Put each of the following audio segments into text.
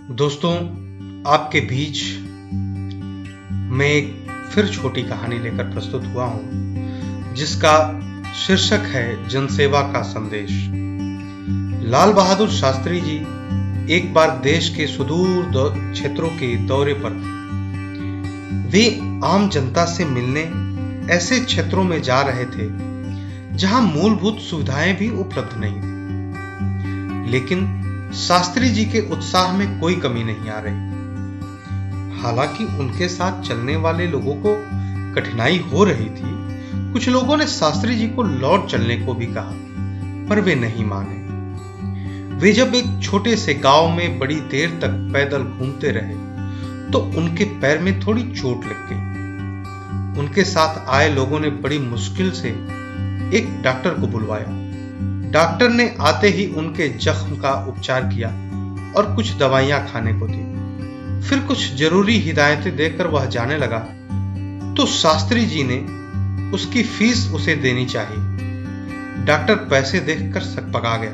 दोस्तों, आपके बीच मैं एक फिर छोटी कहानी लेकर प्रस्तुत हुआ हूं जिसका शीर्षक है जनसेवा का संदेश। लाल बहादुर शास्त्री जी एक बार देश के सुदूर क्षेत्रों के दौरे पर थे। वे आम जनता से मिलने ऐसे क्षेत्रों में जा रहे थे जहां मूलभूत सुविधाएं भी उपलब्ध नहीं थी, लेकिन शास्त्री जी के उत्साह में कोई कमी नहीं आ रही। हालांकि उनके साथ चलने वाले लोगों को कठिनाई हो रही थी। कुछ लोगों ने शास्त्री जी को लौट चलने को भी कहा, पर वे नहीं माने। वे जब एक छोटे से गांव में बड़ी देर तक पैदल घूमते रहे तो उनके पैर में थोड़ी चोट लग गई। उनके साथ आए लोगों ने बड़ी मुश्किल से एक डॉक्टर को बुलवाया। डॉक्टर ने आते ही उनके जख्म का उपचार किया और कुछ दवाइयां खाने को दी। फिर कुछ जरूरी हिदायतें देकर वह जाने लगा तो शास्त्री जी ने उसकी फीस उसे देनी चाहिए। डॉक्टर पैसे देखकर सकपका गया।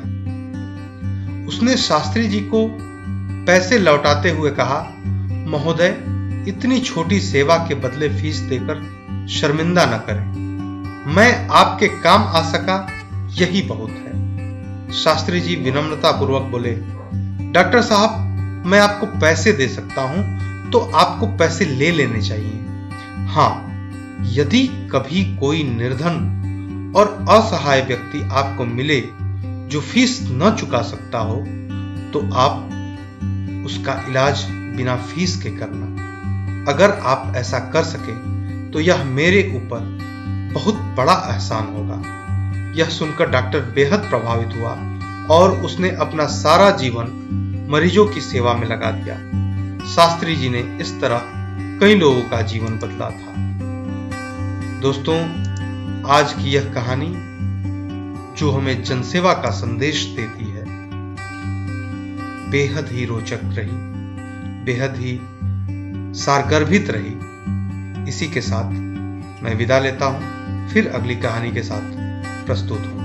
उसने शास्त्री जी को पैसे लौटाते हुए कहा, महोदय, इतनी छोटी सेवा के बदले फीस देकर शर्मिंदा न करें। मैं आपके काम आ सका, यही बहुत है। शास्त्री जी विनम्रता पूर्वक बोले, डॉक्टर साहब, मैं आपको पैसे दे सकता हूं तो आपको पैसे ले लेने चाहिए। हाँ, यदि कभी कोई निर्धन और असहाय व्यक्ति आपको मिले जो फीस न चुका सकता हो तो आप उसका इलाज बिना फीस के करना। अगर आप ऐसा कर सके तो यह मेरे ऊपर बहुत बड़ा एहसान होगा। यह सुनकर डॉक्टर बेहद प्रभावित हुआ और उसने अपना सारा जीवन मरीजों की सेवा में लगा दिया। शास्त्री जी ने इस तरह कई लोगों का जीवन बदला था। दोस्तों, आज की यह कहानी जो हमें जनसेवा का संदेश देती है, बेहद ही रोचक रही, बेहद ही सारगर्भित रही। इसी के साथ मैं विदा लेता हूं, फिर अगली कहानी के साथ प्रस्तुत हूं।